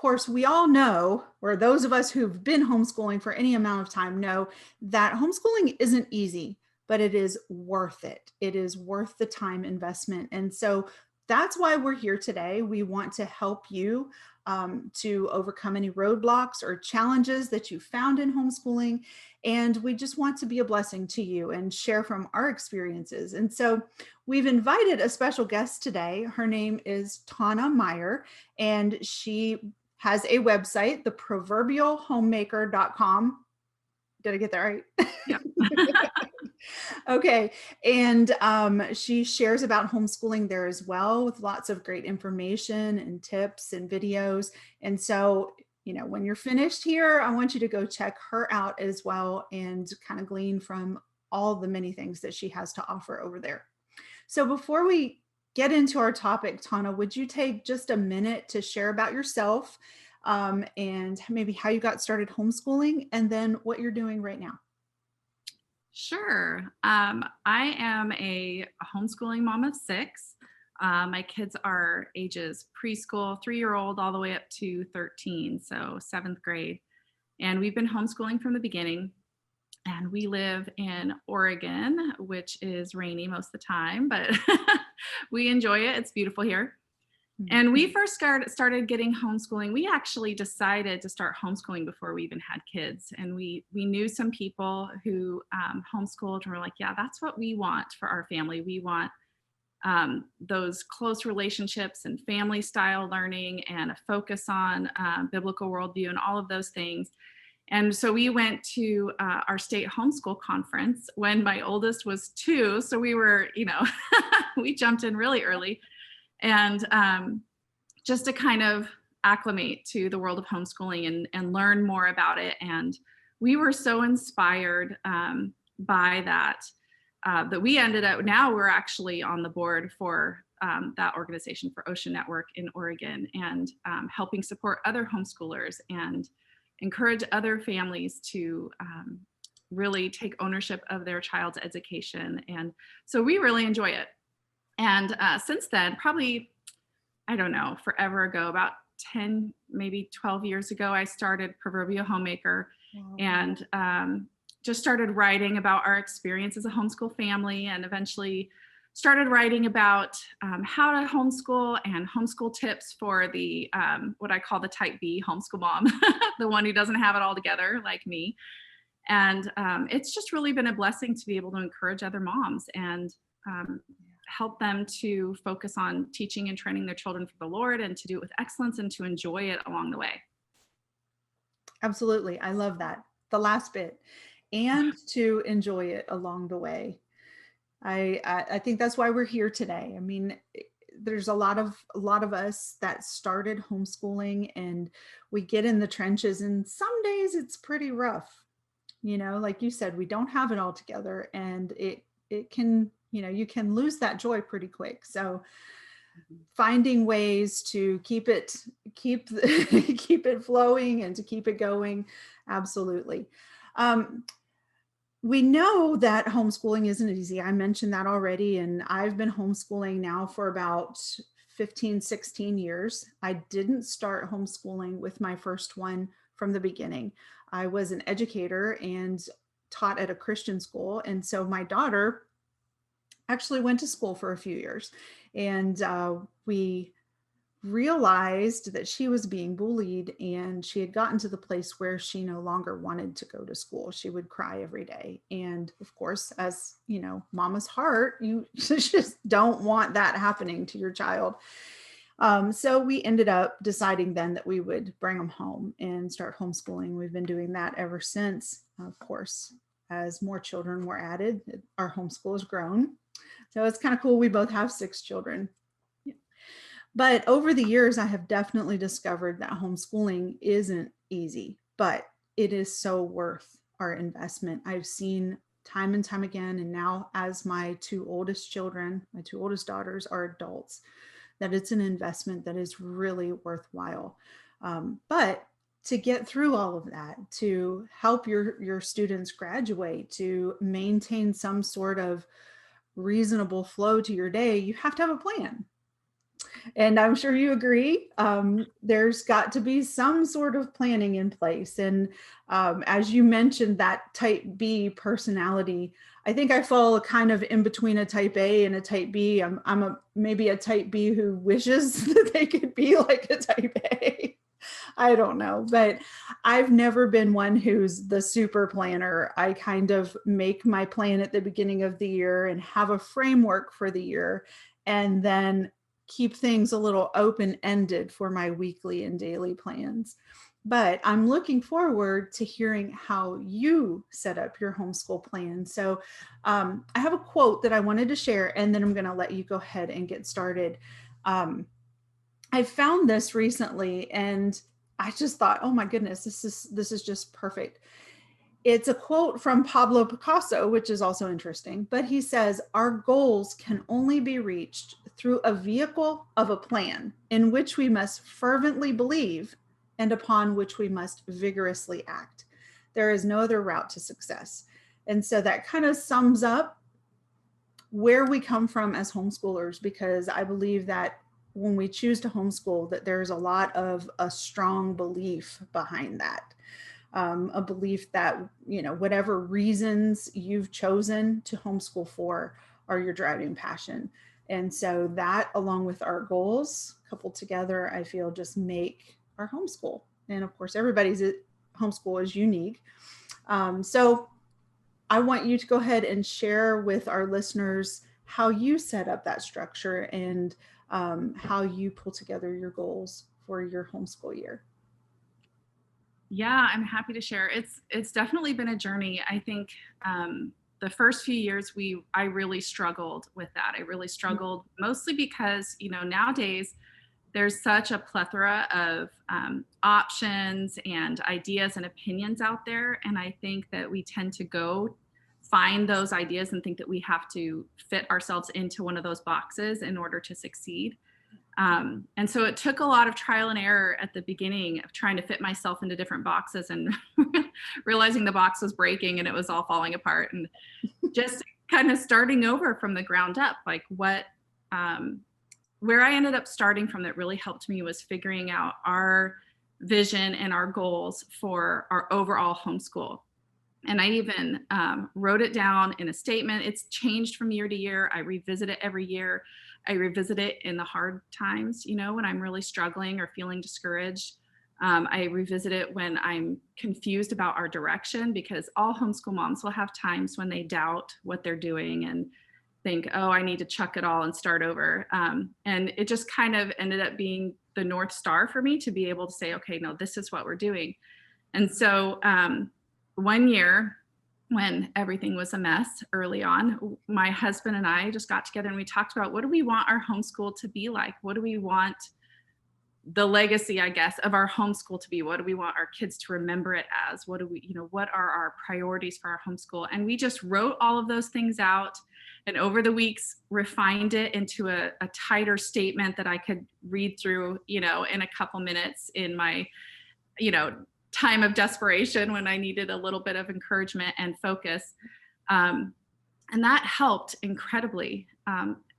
course, we all know, or those of us who've been homeschooling for any amount of time know that homeschooling isn't easy, but it is worth it. It is worth the time investment. And so that's why we're here today. We want to help you to overcome any roadblocks or challenges that you found in homeschooling. And we just want to be a blessing to you and share from our experiences. And so we've invited a special guest today. Her name is Tanya Meyer, and she has a website, theproverbialhomemaker.com. Did I get that right? Yep. Okay. And she shares about homeschooling there as well, with lots of great information and tips and videos. And so, when you're finished here, I want you to go check her out as well and kind of glean from all the many things that she has to offer over there. So before we get into our topic, Tanya, would you take just a minute to share about yourself and maybe how you got started homeschooling and then what you're doing right now? Sure. I am a homeschooling mom of 6. My kids are ages preschool, 3-year-old, all the way up to 13, so 7th grade. And we've been homeschooling from the beginning. And we live in Oregon, which is rainy most of the time, but we enjoy it. It's beautiful here. And we first started getting homeschooling. We actually decided to start homeschooling before we even had kids. And we knew some people who homeschooled, and we're like, yeah, that's what we want for our family. We want those close relationships and family style learning and a focus on biblical worldview and all of those things. And so we went to our state homeschool conference when my oldest was 2. So we were, we jumped in really early. And just to kind of acclimate to the world of homeschooling and learn more about it. And we were so inspired by that, that we ended up, now we're actually on the board for that organization, for Ocean Network in Oregon, and helping support other homeschoolers and encourage other families to really take ownership of their child's education. And so we really enjoy it. And since then, probably, I don't know, forever ago, about 10, maybe 12 years ago, I started Proverbial Homemaker. Wow. And just started writing about our experience as a homeschool family, and eventually started writing about how to homeschool and homeschool tips for the, what I call the type B homeschool mom, the one who doesn't have it all together like me. And it's just really been a blessing to be able to encourage other moms and help them to focus on teaching and training their children for the Lord, and to do it with excellence and to enjoy it along the way. Absolutely. I love that. The last bit, and to enjoy it along the way. I think that's why we're here today. I mean, there's a lot of us that started homeschooling, and we get in the trenches, and some days it's pretty rough. Like you said, we don't have it all together, and it can, you can lose that joy pretty quick. So finding ways to keep it flowing and to keep it going. Absolutely. We know that homeschooling isn't easy. I mentioned that already, and I've been homeschooling now for about 15, 16 years. I didn't start homeschooling with my first one from the beginning. I was an educator and taught at a Christian school. And so my daughter actually went to school for a few years, and we realized that she was being bullied, and she had gotten to the place where she no longer wanted to go to school. She would cry every day. And of course, as mama's heart, you just don't want that happening to your child. So we ended up deciding then that we would bring them home and start homeschooling. We've been doing that ever since. Of course, as more children were added, our homeschool has grown. So it's kind of cool. We both have 6 children. But over the years, I have definitely discovered that homeschooling isn't easy, but it is so worth our investment. I've seen time and time again, and now as my 2 oldest children, my 2 oldest daughters are adults, that it's an investment that is really worthwhile. But to get through all of that, to help your students graduate, to maintain some sort of reasonable flow to your day, you have to have a plan. And I'm sure you agree. There's got to be some sort of planning in place. And as you mentioned, that type B personality, I think I fall kind of in between a type A and a type B. I'm maybe a type B who wishes that they could be like a type A. I don't know, but I've never been one who's the super planner. I kind of make my plan at the beginning of the year and have a framework for the year, and then keep things a little open ended for my weekly and daily plans. But I'm looking forward to hearing how you set up your homeschool plan. So I have a quote that I wanted to share, and then I'm going to let you go ahead and get started. Um, I found this recently, and I just thought, oh my goodness, this is just perfect. It's a quote from Pablo Picasso, which is also interesting, but he says, "Our goals can only be reached through a vehicle of a plan in which we must fervently believe and upon which we must vigorously act. There is no other route to success." And so that kind of sums up where we come from as homeschoolers, because I believe that when we choose to homeschool, that there's a lot of a strong belief behind that. A belief that, whatever reasons you've chosen to homeschool for are your driving passion. And so that, along with our goals coupled together, I feel just make our homeschool. And of course, everybody's homeschool is unique. So I want you to go ahead and share with our listeners how you set up that structure, and how you pull together your goals for your homeschool year. Yeah, I'm happy to share. It's definitely been a journey. I think the first few years I really struggled with that. I really struggled mostly because nowadays there's such a plethora of options and ideas and opinions out there, and I think that we tend to go find those ideas and think that we have to fit ourselves into one of those boxes in order to succeed. And so it took a lot of trial and error at the beginning of trying to fit myself into different boxes and realizing the box was breaking and it was all falling apart, and just kind of starting over from the ground up. Like where I ended up starting from that really helped me was figuring out our vision and our goals for our overall homeschool. And I even wrote it down in a statement. It's changed from year to year. I revisit it every year. I revisit it in the hard times, when I'm really struggling or feeling discouraged. I revisit it when I'm confused about our direction, because all homeschool moms will have times when they doubt what they're doing and think, oh, I need to chuck it all and start over. And it just kind of ended up being the North Star for me to be able to say, okay, no, this is what we're doing. And so one year, when everything was a mess early on, my husband and I just got together and we talked about, what do we want our homeschool to be like? What do we want the legacy, I guess, of our homeschool to be? What do we want our kids to remember it as? What are our priorities for our homeschool? And we just wrote all of those things out, and over the weeks refined it into a tighter statement that I could read through, in a couple minutes in my, time of desperation when I needed a little bit of encouragement and focus. And that helped incredibly.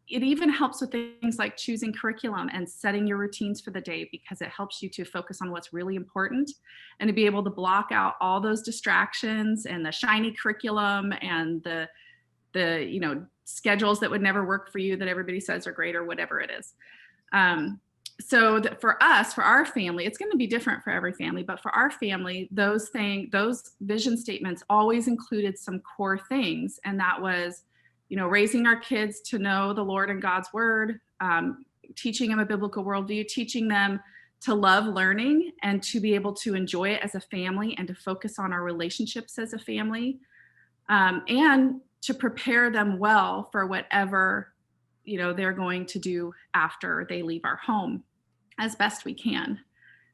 It even helps with things like choosing curriculum and setting your routines for the day, because it helps you to focus on what's really important and to be able to block out all those distractions and the shiny curriculum and the schedules that would never work for you that everybody says are great or whatever it is. So for us, for our family, it's going to be different for every family, but for our family, those vision statements always included some core things. And that was, raising our kids to know the Lord and God's word, teaching them a biblical worldview, teaching them to love learning and to be able to enjoy it as a family and to focus on our relationships as a family, and to prepare them well for whatever, they're going to do after they leave our home as best we can.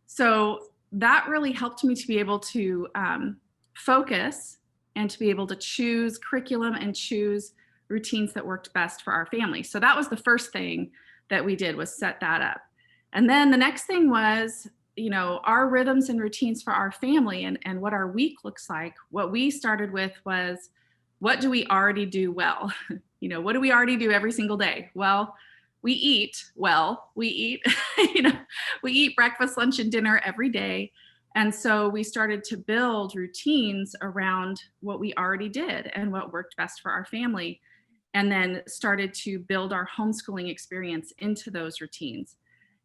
So that really helped me to be able to focus and to be able to choose curriculum and choose routines that worked best for our family. So that was the first thing that we did, was set that up. And then the next thing was, our rhythms and routines for our family and what our week looks like. What we started with was, what do we already do well? What do we already do every single day? Well, we eat well, we eat, we eat breakfast, lunch, and dinner every day. And so we started to build routines around what we already did and what worked best for our family. And then started to build our homeschooling experience into those routines.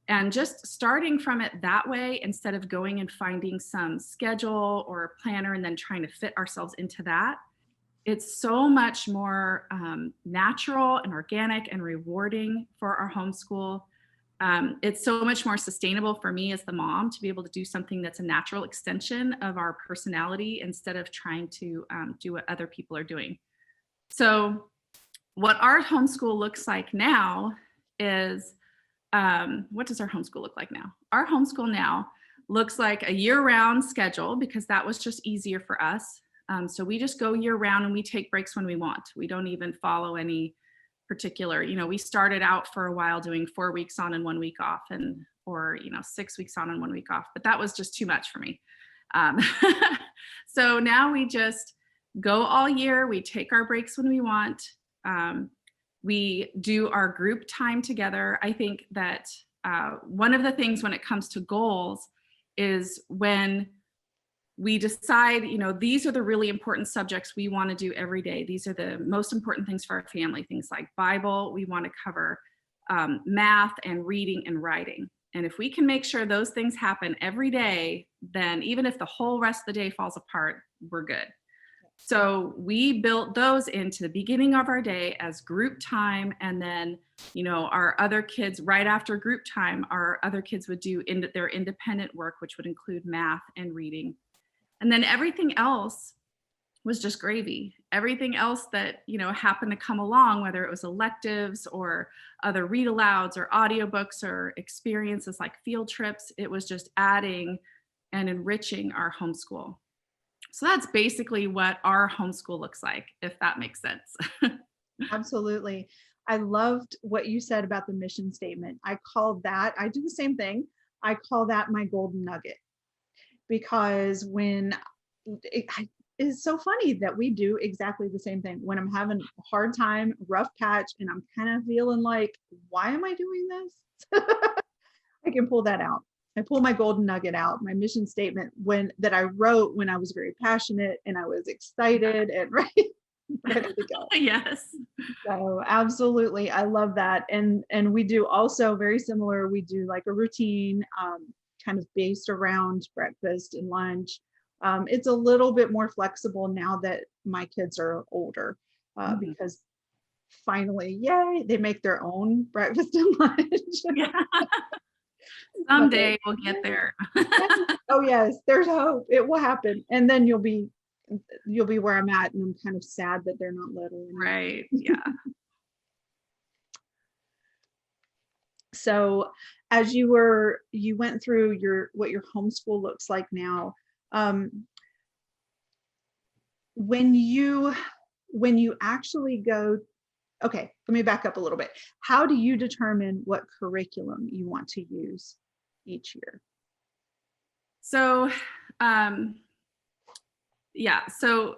And just starting from it that way, instead of going and finding some schedule or a planner and then trying to fit ourselves into that, it's so much more natural and organic and rewarding for our homeschool. It's so much more sustainable for me as the mom to be able to do something that's a natural extension of our personality instead of trying to do what other people are doing. So, what our homeschool looks like now is what does our homeschool look like now? Our homeschool now looks like a year-round schedule because that was just easier for us. So we just go year-round and we take breaks when we want. We don't even follow any particular, we started out for a while doing 4 weeks on and 1 week off, or 6 weeks on and 1 week off, but that was just too much for me. Um, so now we just go all year. We take our breaks when we want. We do our group time together. I think that one of the things when it comes to goals is when we decide, these are the really important subjects we want to do every day. These are the most important things for our family, things like Bible. We want to cover math and reading and writing. And if we can make sure those things happen every day, then even if the whole rest of the day falls apart, we're good. So we built those into the beginning of our day as group time. And then, our other kids, right after group time, our other kids would do their independent work, which would include math and reading. And then everything else was just gravy. Everything else that, happened to come along, whether it was electives or other read alouds or audiobooks or experiences like field trips, it was just adding and enriching our homeschool. So that's basically what our homeschool looks like, if that makes sense. Absolutely. I loved what you said about the mission statement. I do the same thing. I call that my golden nugget, because it's so funny that we do exactly the same thing. When I'm having a hard time, rough patch, and I'm kind of feeling like, why am I doing this? I can pull that out. I pull my golden nugget out, my mission statement that I wrote when I was very passionate and I was excited and ready to go. Yes. So absolutely, I love that. And we do also very similar. We do like a routine, kind of based around breakfast and lunch. It's a little bit more flexible now that my kids are older, because finally, yay, they make their own breakfast and lunch. Yeah. Someday we'll get there. Oh yes, there's hope. It will happen. And then you'll be where I'm at, and I'm kind of sad that they're not little. Right. Yeah. So as you went through what your homeschool looks like now, when you actually go, okay, let me back up a little bit. How do you determine what curriculum you want to use each year? So, so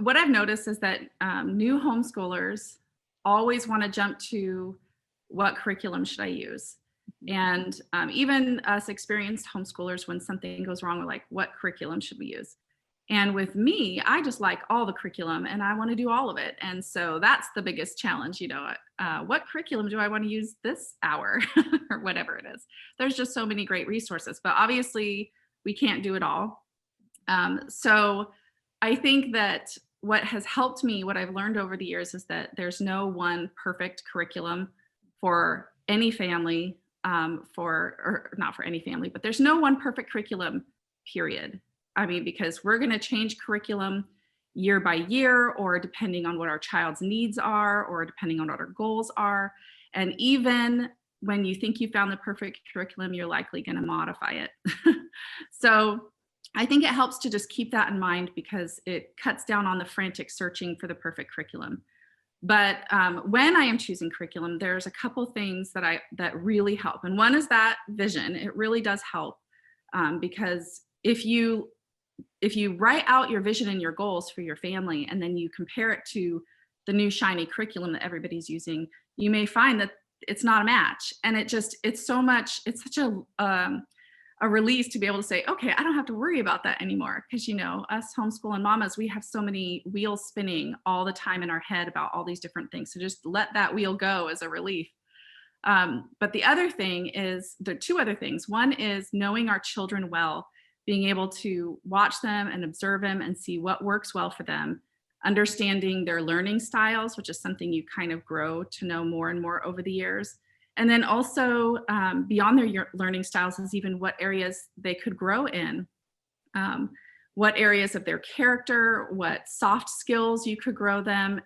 what I've noticed is that new homeschoolers always want to jump to what curriculum should I use? And even us experienced homeschoolers, when something goes wrong, we're like, what curriculum should we use? And with me, I just like all the curriculum and I want to do all of it. And so that's the biggest challenge, what curriculum do I want to use this hour or whatever it is? There's just so many great resources, but obviously we can't do it all. So I think that what has helped me, what I've learned over the years, is that there's no one perfect curriculum for any family, or not for any family, but there's no one perfect curriculum, period. I mean, because we're going to change curriculum year by year, or depending on what our child's needs are, or depending on what our goals are. And even when you think you found the perfect curriculum, you're likely going to modify it. So I think it helps to just keep that in mind, because it cuts down on the frantic searching for the perfect curriculum. But when I am choosing curriculum, there's a couple things that really help. And one is that vision. It really does help, because if you write out your vision and your goals for your family, and then you compare it to the new shiny curriculum that everybody's using, you may find that it's not a match. And it's such a release to be able to say, okay, I don't have to worry about that anymore. Because, us homeschooling mamas, we have so many wheels spinning all the time in our head about all these different things. So just let that wheel go as a relief. But the other thing is, there are two other things. One is knowing our children well, being able to watch them and observe them and see what works well for them, understanding their learning styles, which is something you kind of grow to know more and more over the years. And then also beyond their learning styles is even what areas they could grow in, what areas of their character, what soft skills you could grow them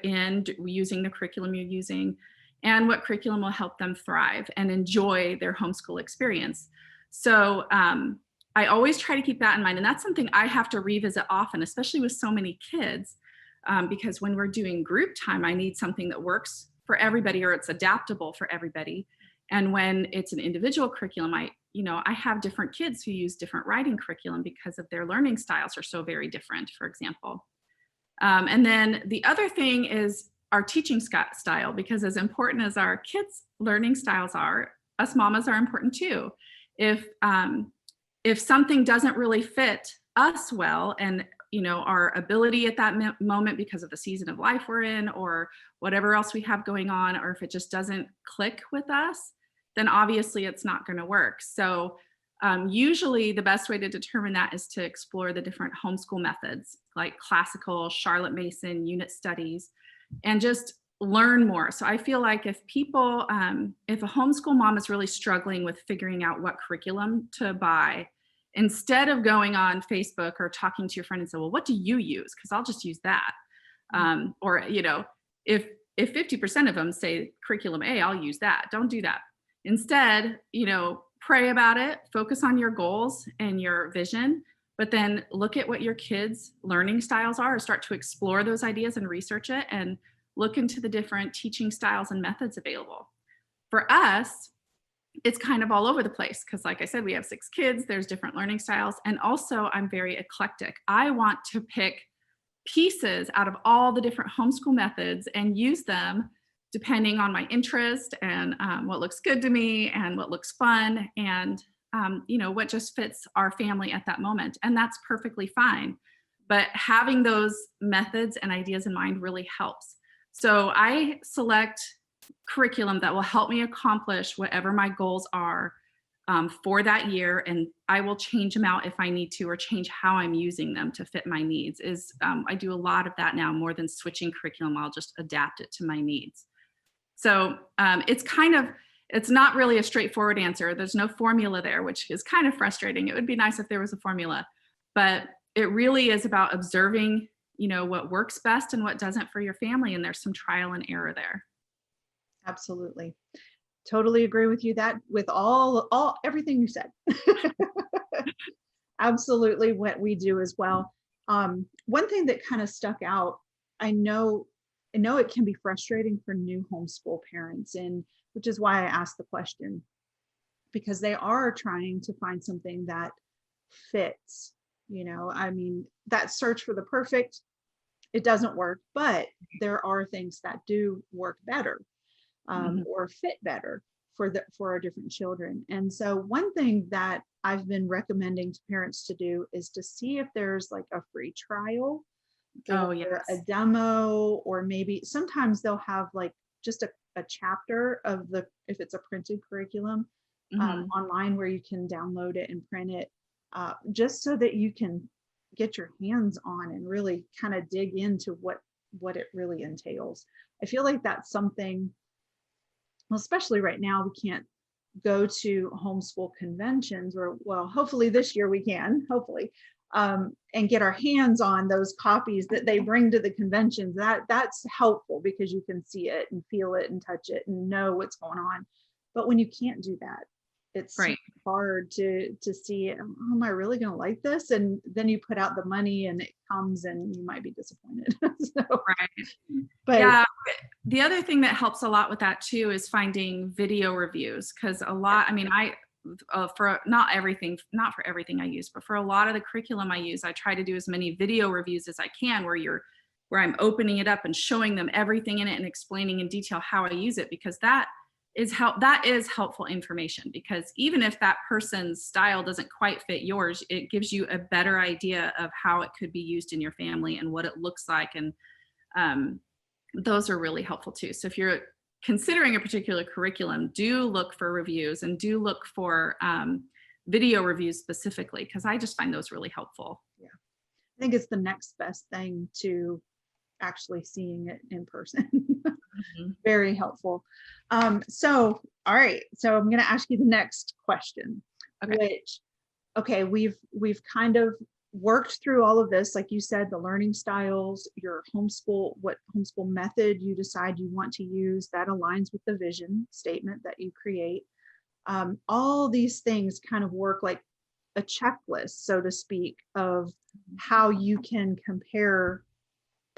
in using the curriculum you're using, and what curriculum will help them thrive and enjoy their homeschool experience. So I always try to keep that in mind. And that's something I have to revisit often, especially with so many kids, because when we're doing group time, I need something that works for everybody or it's adaptable for everybody. And when it's an individual curriculum, I have different kids who use different writing curriculum because of their learning styles are so very different, for example. And then the other thing is our teaching style, because as important as our kids' learning styles are, us mamas are important too. If something doesn't really fit us well, and our ability at that moment because of the season of life we're in or whatever else we have going on, or if it just doesn't click with us, then obviously it's not going to work. So usually the best way to determine that is to explore the different homeschool methods like classical, Charlotte Mason, unit studies, and just learn more. So I feel like if a homeschool mom is really struggling with figuring out what curriculum to buy, instead of going on Facebook or talking to your friend and say, well, what do you use? Because I'll just use that. Or, if 50% of them say curriculum A, I'll use that. Don't do that. Instead, pray about it, focus on your goals and your vision, but then look at what your kids' learning styles are, or start to explore those ideas and research it and look into the different teaching styles and methods available. For us, it's kind of all over the place because, like I said, we have 6 kids, there's different learning styles. And also I'm very eclectic. I want to pick pieces out of all the different homeschool methods and use them depending on my interest and what looks good to me and what looks fun and what just fits our family at that moment. And that's perfectly fine. But having those methods and ideas in mind really helps. So I select curriculum that will help me accomplish whatever my goals are for that year, and I will change them out if I need to, or change how I'm using them to fit my needs. I do a lot of that now. More than switching curriculum, I'll just adapt it to my needs. So it's not really a straightforward answer. There's no formula there, which is kind of frustrating. It would be nice if there was a formula, but it really is about observing, what works best and what doesn't for your family. And there's some trial and error there. Absolutely. Totally agree with you that with everything you said. Absolutely what we do as well. One thing that kind of stuck out, I know it can be frustrating for new homeschool parents, and which is why I asked the question, because they are trying to find something that fits, that search for the perfect, it doesn't work, but there are things that do work better. Or fit better for our different children. And so one thing that I've been recommending to parents to do is to see if there's like a free trial or a demo, or maybe sometimes they'll have like just a chapter of if it's a printed curriculum online where you can download it and print it, just so that you can get your hands on and really kind of dig into what it really entails. I feel like that's something, well, especially right now, we can't go to homeschool conventions, or well, hopefully this year we can, hopefully, and get our hands on those copies that they bring to the conventions. That's helpful because you can see it and feel it and touch it and know what's going on. But when you can't do that, it's right. hard to see, am I really going to like this? And then you put out the money and it comes and you might be disappointed. Right. But yeah, the other thing that helps a lot with that too is finding video reviews, because for not for everything I use, but for a lot of the curriculum I use, I try to do as many video reviews as I can where I'm opening it up and showing them everything in it and explaining in detail how I use it, because that that is helpful information, because even if that person's style doesn't quite fit yours, it gives you a better idea of how it could be used in your family and what it looks like. And um, those are really helpful too. So if you're considering a particular curriculum, do look for reviews and do look for video reviews specifically, because I just find those really helpful. Yeah. I think it's the next best thing to actually seeing it in person. Mhm. Very helpful. So, all right. So I'm going to ask you the next question, Okay. which, okay, we've kind of worked through all of this, like you said, the learning styles, your homeschool, what homeschool method you decide you want to use that aligns with the vision statement that you create. All these things kind of work like a checklist, so to speak, of how you can compare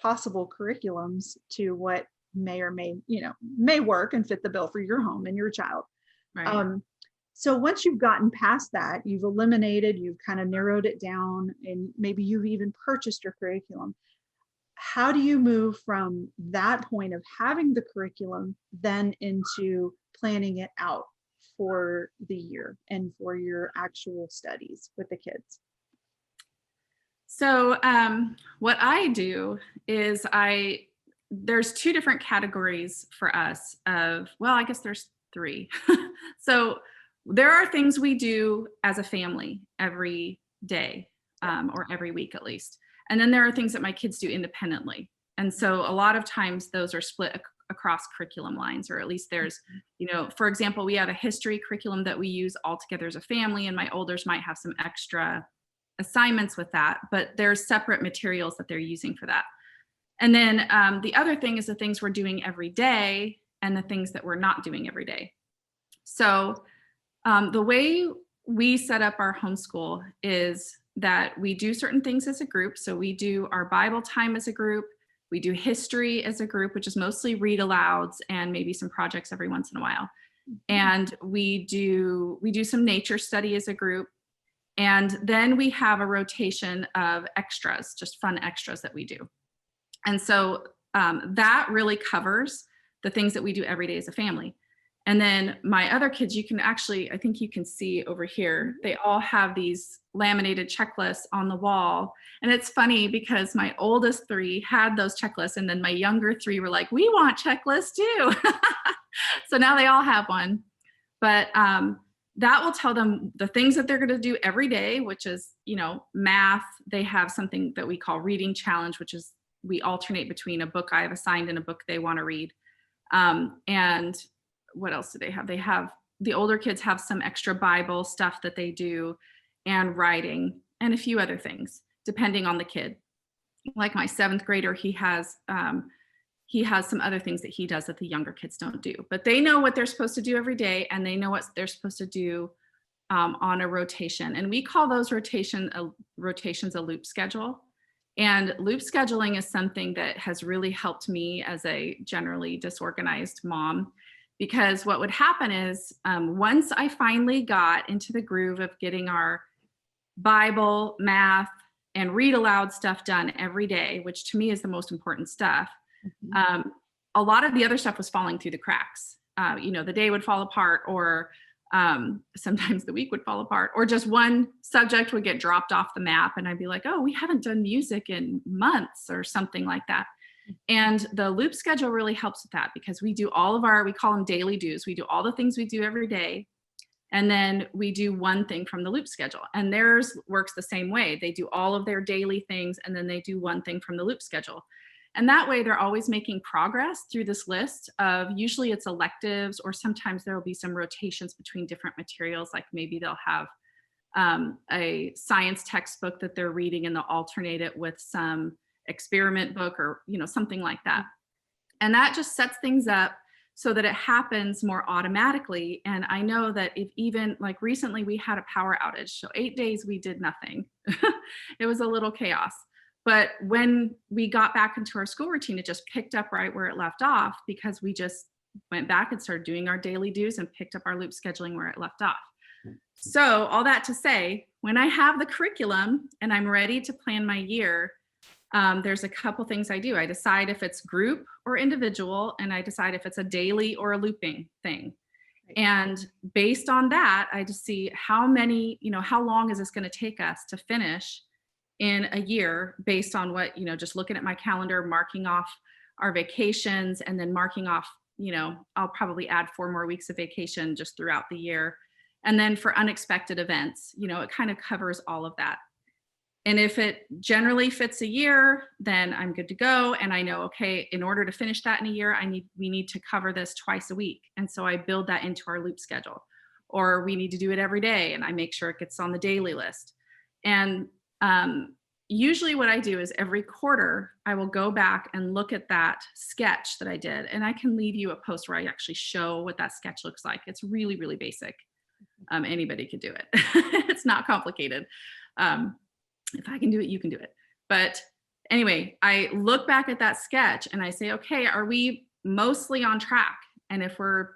possible curriculums to what may or may work and fit the bill for your home and your child. Right. So once you've gotten past that, you've eliminated, you've kind of narrowed it down, and maybe you've even purchased your curriculum. How do you move from that point of having the curriculum then into planning it out for the year and for your actual studies with the kids? So what I do is there's two different categories for us of, well, I guess there's three. So there are things we do as a family every day, or every week at least. And then there are things that my kids do independently. And so a lot of times those are split across curriculum lines, or at least there's, for example, we have a history curriculum that we use all together as a family, and my olders might have some extra assignments with that, but there's separate materials that they're using for that. And then the other thing is the things we're doing every day and the things that we're not doing every day. So the way we set up our homeschool is that we do certain things as a group. So we do our Bible time as a group. We do history as a group, which is mostly read alouds and maybe some projects every once in a while. And we do some nature study as a group. And then we have a rotation of extras, just fun extras that we do. And so that really covers the things that we do every day as a family. And then my other kids, you can actually, I think you can see over here, they all have these laminated checklists on the wall. And it's funny because my oldest three had those checklists, and then my younger three were like, we want checklists too. So now they all have one. But that will tell them the things that they're going to do every day, which is, math. They have something that we call reading challenge, which is we alternate between a book I have assigned and a book they want to read. And what else do they have? They have, the older kids have some extra Bible stuff that they do, and writing, and a few other things, depending on the kid. Like my 7th grader, he has some other things that he does that the younger kids don't do, but they know what they're supposed to do every day, and they know what they're supposed to do on a rotation. And we call those rotations a loop schedule. And loop scheduling is something that has really helped me as a generally disorganized mom, because what would happen is once I finally got into the groove of getting our Bible, math, and read aloud stuff done every day, which to me is the most important stuff, a lot of the other stuff was falling through the cracks. The day would fall apart, or sometimes the week would fall apart, or just one subject would get dropped off the map, and I'd be like, oh, we haven't done music in months or something like that. And the loop schedule really helps with that, because we do all of we call them daily do's. We do all the things we do every day, and then we do one thing from the loop schedule. And theirs works the same way. They do all of their daily things, and then they do one thing from the loop schedule. And that way they're always making progress through this list of, usually it's electives, or sometimes there will be some rotations between different materials. Like maybe they'll have a science textbook that they're reading, and they'll alternate it with some experiment book, or something like that. And that just sets things up so that it happens more automatically. And I know that if even like recently we had a power outage, so 8 days we did nothing. It was a little chaos. But when we got back into our school routine, it just picked up right where it left off, because we just went back and started doing our daily dues and picked up our loop scheduling where it left off. So all that to say, when I have the curriculum and I'm ready to plan my year, there's a couple things I do. I decide if it's group or individual, and I decide if it's a daily or a looping thing. Right. And based on that, I just see how many, how long is this going to take us to finish in a year based on what, just looking at my calendar, marking off our vacations and then marking off, I'll probably add 4 more weeks of vacation just throughout the year. And then for unexpected events, it kind of covers all of that. And if it generally fits a year, then I'm good to go. And I know, okay, in order to finish that in a year, we need to cover this twice a week. And so I build that into our loop schedule. Or we need to do it every day, and I make sure it gets on the daily list. And usually what I do is every quarter, I will go back and look at that sketch that I did. And I can leave you a post where I actually show what that sketch looks like. It's really, really basic. Anybody could do it. It's not complicated. If I can do it, you can do it. But anyway, I look back at that sketch and I say, okay, are we mostly on track? And if we're,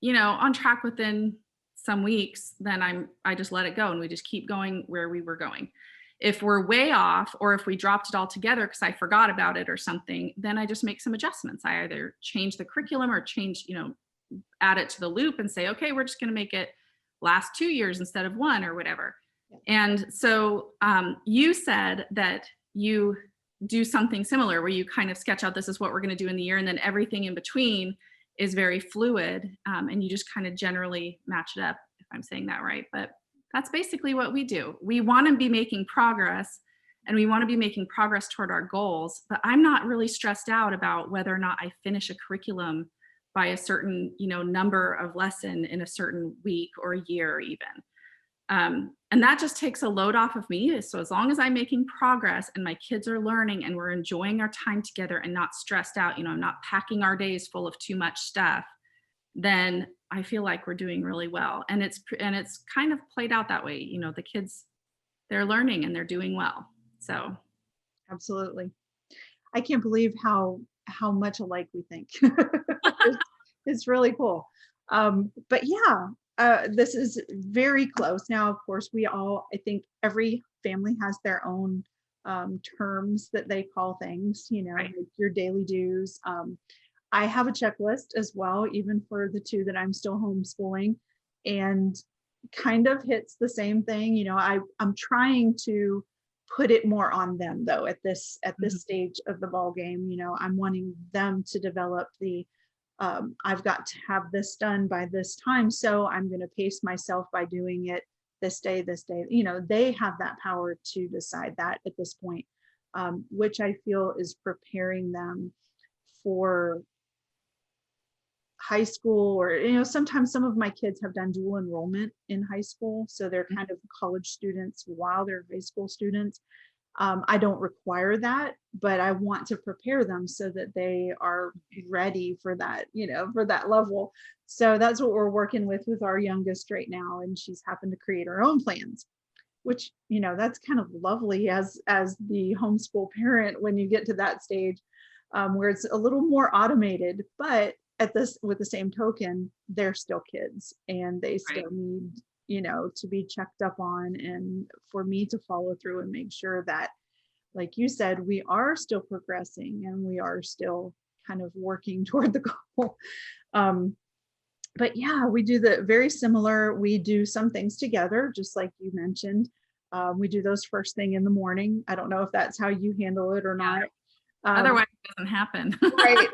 on track within some weeks, then I just let it go and we just keep going where we were going. If we're way off, or if we dropped it all together because I forgot about it or something, then I just make some adjustments. I either change the curriculum or add it to the loop and say, okay, we're just going to make it last 2 years instead of 1 or whatever. And so you said that you do something similar where you kind of sketch out, this is what we're going to do in the year. And then everything in between is very fluid. And you just kind of generally match it up, if I'm saying that right. But that's basically what we do. We want to be making progress, and we want to be making progress toward our goals. But I'm not really stressed out about whether or not I finish a curriculum by a certain, number of lesson in a certain week or year even. And that just takes a load off of me. So as long as I'm making progress and my kids are learning and we're enjoying our time together and not stressed out, not packing our days full of too much stuff, then I feel like we're doing really well. And it's kind of played out that way. The kids, they're learning and they're doing well. So Absolutely. I can't believe how much alike we think. It's really cool. But yeah, this is very close. Now, of course, I think every family has their own terms that they call things, right. like your daily dues. I have a checklist as well, even for the 2 that I'm still homeschooling, and kind of hits the same thing. I'm trying to put it more on them though at this stage of the ball game. I'm wanting them to develop I've got to have this done by this time, so I'm going to pace myself by doing it this day. They have that power to decide that at this point, which I feel is preparing them for high school. Or sometimes some of my kids have done dual enrollment in high school, so they're kind of college students while they're high school students. I don't require that, but I want to prepare them so that they are ready for that, for that level. So that's what we're working with our youngest right now. And she's happened to create her own plans, which, that's kind of lovely as the homeschool parent when you get to that stage, where it's a little more automated, but with the same token, they're still kids and they still need to be checked up on, and for me to follow through and make sure that, like you said, we are still progressing and we are still kind of working toward the goal. But yeah, we do very similar. We do some things together, just like you mentioned. We do those first thing in the morning. I don't know if that's how you handle it or not. Otherwise it doesn't happen.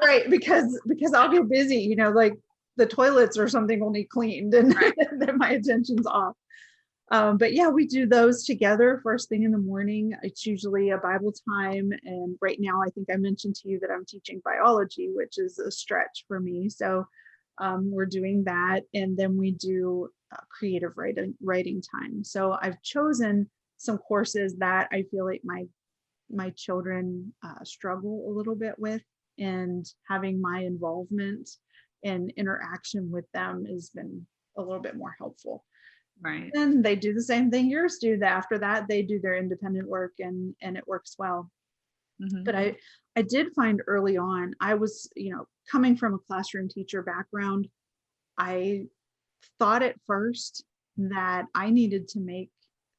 right. Because I'll get busy, like the toilets or something will need cleaned, and then my attention's off. But yeah, we do those together first thing in the morning. It's usually a Bible time. And right now, I think I mentioned to you that I'm teaching biology, which is a stretch for me. So we're doing that. And then we do creative writing time. So I've chosen some courses that I feel like my children struggle a little bit with, and having my involvement and interaction with them has been a little bit more helpful. Right. And they do the same thing yours do. After that, they do their independent work, and it works well. Mm-hmm. But I did find early on, I was, coming from a classroom teacher background, I thought at first that I needed to make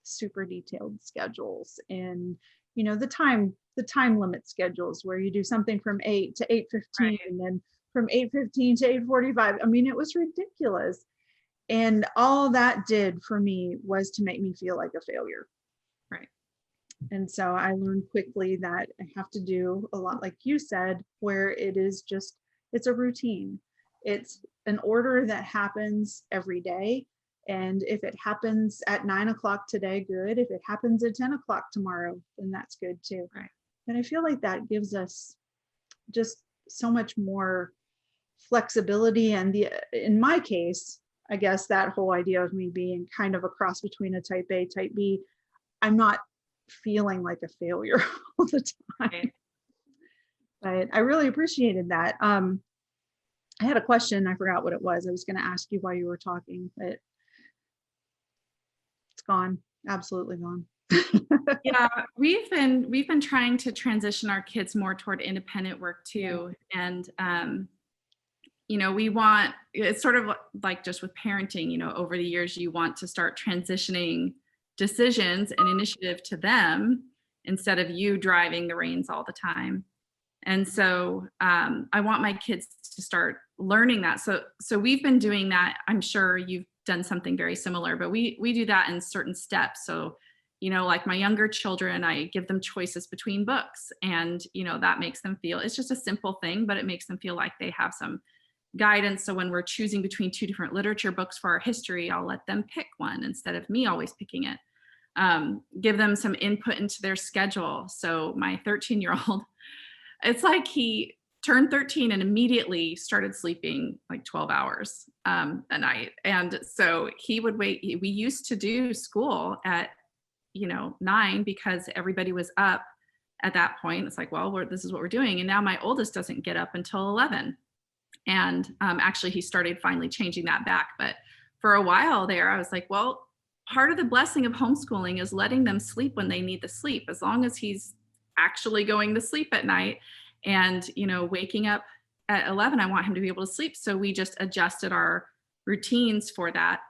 super detailed schedules, and the time limit schedules where you do something from 8 to 8:15, and then from 8:15 to 8:45. I mean, it was ridiculous. And all that did for me was to make me feel like a failure. Right. And so I learned quickly that I have to do a lot like you said, where it is just, it's a routine. It's an order that happens every day. And if it happens at 9 o'clock today, good. If it happens at 10 o'clock tomorrow, then that's good too. Right. And I feel like that gives us just so much more flexibility. And in my case, I guess that whole idea of me being kind of a cross between a type A, type B, I'm not feeling like a failure all the time. Right. But I really appreciated that. I had a question. I forgot what it was. I was going to ask you while you were talking, but it's gone. Absolutely gone. Yeah, we've been trying to transition our kids more toward independent work too. And we want, it's sort of like just with parenting, over the years you want to start transitioning decisions and initiative to them instead of you driving the reins all the time. And so I want my kids to start learning that. So we've been doing that. I'm sure you've done something very similar, but we do that in certain steps. So like my younger children, I give them choices between books, and that makes them feel, it's just a simple thing, but it makes them feel like they have some guidance. So when we're choosing between two different literature books for our history, I'll let them pick one instead of me always picking it. Give them some input into their schedule. So my 13-year-old, it's like he turned 13 and immediately started sleeping like 12 hours a night. And so he would wait. We used to do school at 9 because everybody was up at that point. It's like, well, this is what we're doing. And now my oldest doesn't get up until 11. And actually, he started finally changing that back. But for a while there, I was like, well, part of the blessing of homeschooling is letting them sleep when they need the sleep, as long as he's actually going to sleep at night. And, waking up at 11, I want him to be able to sleep. So we just adjusted our routines for that.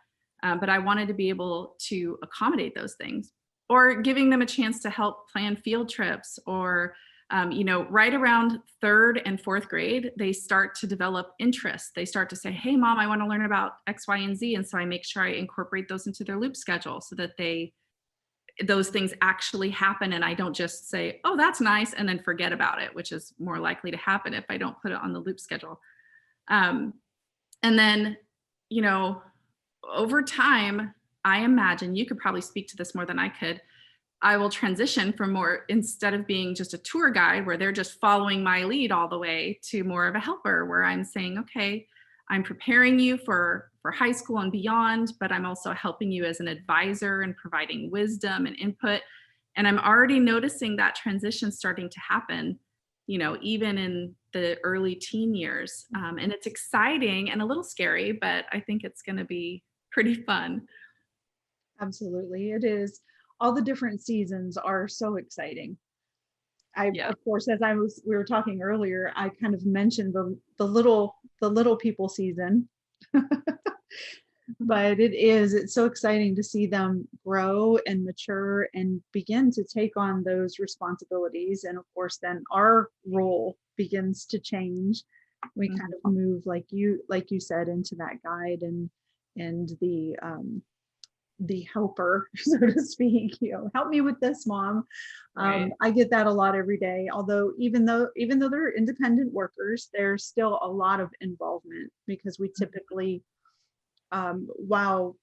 But I wanted to be able to accommodate those things, or giving them a chance to help plan field trips, or right around third and fourth grade, they start to develop interest. They start to say, hey, mom, I want to learn about X, Y, and Z. And so I make sure I incorporate those into their loop schedule so that those things actually happen. And I don't just say, oh, that's nice, and then forget about it, which is more likely to happen if I don't put it on the loop schedule. And then, over time, I imagine you could probably speak to this more than I could. I will transition from more, instead of being just a tour guide where they're just following my lead all the way, to more of a helper where I'm saying, okay, I'm preparing you for high school and beyond, but I'm also helping you as an advisor and providing wisdom and input. And I'm already noticing that transition starting to happen, even in the early teen years. And it's exciting and a little scary, but I think it's going to be pretty fun. Absolutely. It is. All the different seasons are so exciting. Yeah. Of course, we were talking earlier, I kind of mentioned the little people season, but it's so exciting to see them grow and mature and begin to take on those responsibilities. And of course, then our role begins to change. We kind of move, like you said, into that guide and the helper, so to speak. Help me with this, mom. Right. I get that a lot every day. Although even though they're independent workers, there's still a lot of involvement, because we typically, while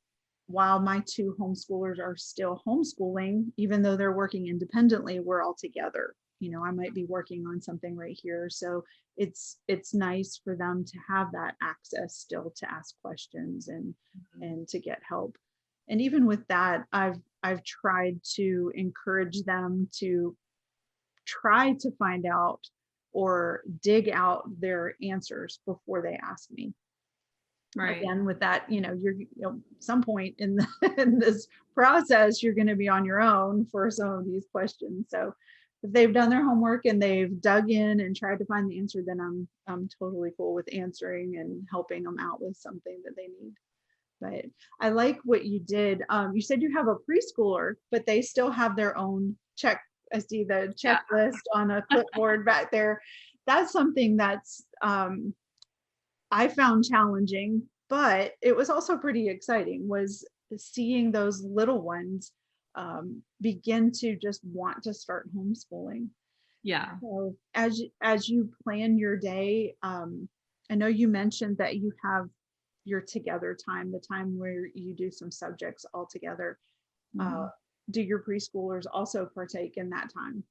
my two homeschoolers are still homeschooling, even though they're working independently, we're all together. I might be working on something right here, so it's nice for them to have that access still to ask questions and to get help. And even with that, I've tried to encourage them to try to find out or dig out their answers before they ask me. Right. Again, with that, some point in in this process, you're going to be on your own for some of these questions. So if they've done their homework and they've dug in and tried to find the answer, then I'm totally cool with answering and helping them out with something that they need. But I like what you did. You said you have a preschooler, but they still have their own check. I see the checklist on a clipboard back there. That's something that's I found challenging but it was also pretty exciting, was seeing those little ones begin to just want to start homeschooling. Yeah. So as you plan your day, I know you mentioned that you have your together time, the time where you do some subjects all together. Uh, Mhm. do your preschoolers also partake in that time?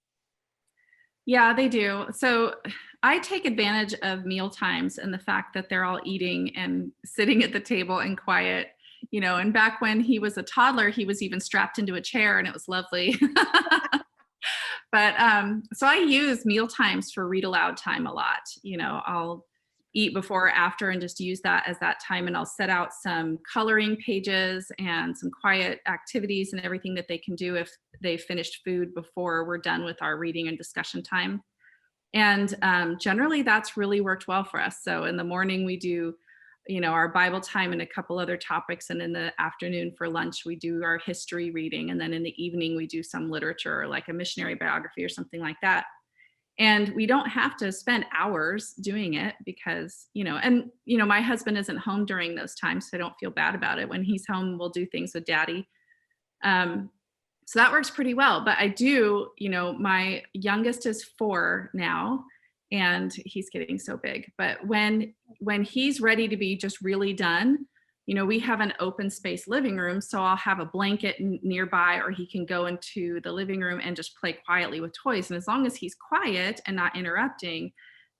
Yeah, they do. So I take advantage of meal times and the fact that they're all eating and sitting at the table and quiet, and back when he was a toddler, he was even strapped into a chair and it was lovely. But so I use meal times for read aloud time a lot. I'll eat before or after and just use that as that time. And I'll set out some coloring pages and some quiet activities and everything that they can do if they finished food before we're done with our reading and discussion time. And generally, that's really worked well for us. So in the morning, we do, our Bible time and a couple other topics. And in the afternoon for lunch, we do our history reading. And then in the evening, we do some literature, like a missionary biography or something like that. And we don't have to spend hours doing it because, my husband isn't home during those times. So I don't feel bad about it. When he's home, we'll do things with daddy. Um, so that works pretty well. But I do, my youngest is 4 now and he's getting so big. But when he's ready to be just really done, we have an open space living room. So I'll have a blanket nearby, or he can go into the living room and just play quietly with toys. And as long as he's quiet and not interrupting,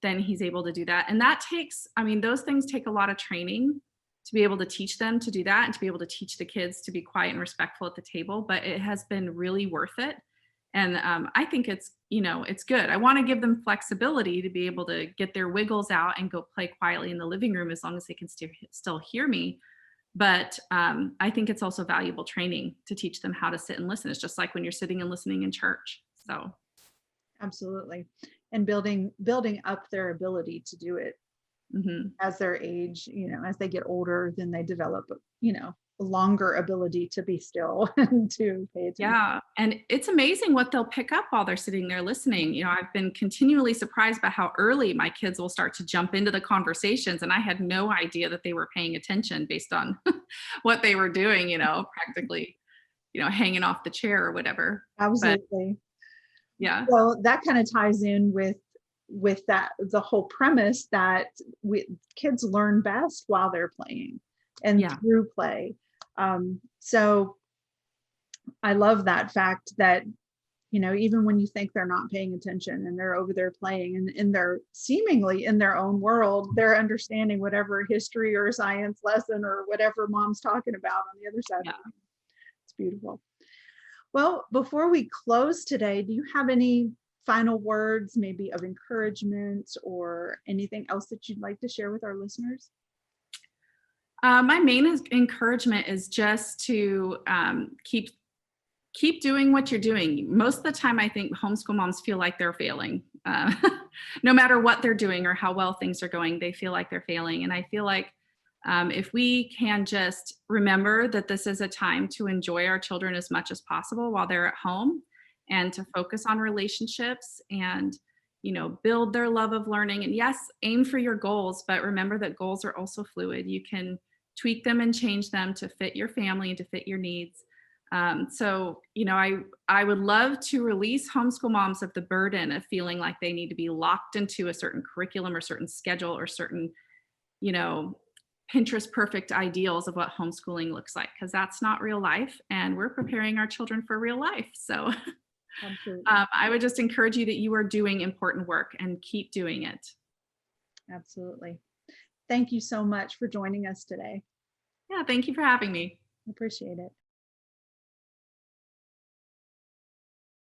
then he's able to do that. And that takes, those things take a lot of training to be able to teach them to do that and to be able to teach the kids to be quiet and respectful at the table. But it has been really worth it. And I think it's good. I want to give them flexibility to be able to get their wiggles out and go play quietly in the living room as long as they can still hear me. But I think it's also valuable training to teach them how to sit and listen. It's just like when you're sitting and listening in church. So Absolutely. And building up their ability to do it mhm. as their age, as they get older, then they develop, a longer ability to be still and to pay attention. Yeah, and it's amazing what they'll pick up while they're sitting there listening. I've been continually surprised by how early my kids will start to jump into the conversations, and I had no idea that they were paying attention based on what they were doing, practically, hanging off the chair or whatever. But Absolutely. yeah, Well, that kind of ties in with that the whole premise that kids learn best while they're playing and yeah, through play. So I love that fact that even when you think they're not paying attention and they're over there playing and in their seemingly in their own world, they're understanding whatever history or science lesson or whatever mom's talking about on the other side of yeah. the room. It's beautiful. Well, before we close today, do you have any final words, maybe of encouragement or anything else that you'd like to share with our listeners? My main encouragement is just to keep doing what you're doing. Most of the time, I think homeschool moms feel like they're failing. No matter what they're doing or how well things are going, they feel like they're failing. And I feel like if we can just remember that this is a time to enjoy our children as much as possible while they're at home and to focus on relationships and build their love of learning. And yes, aim for your goals, but remember that goals are also fluid. You can tweak them and change them to fit your family and to fit your needs. So, I would love to release homeschool moms of the burden of feeling like they need to be locked into a certain curriculum or certain schedule or certain, you know, Pinterest perfect ideals of what homeschooling looks like, because that's not real life. And we're preparing our children for real life. So Absolutely. I would just encourage you that you are doing important work and keep doing it. Absolutely. Thank you so much for joining us today. Yeah, thank you for having me. Appreciate it.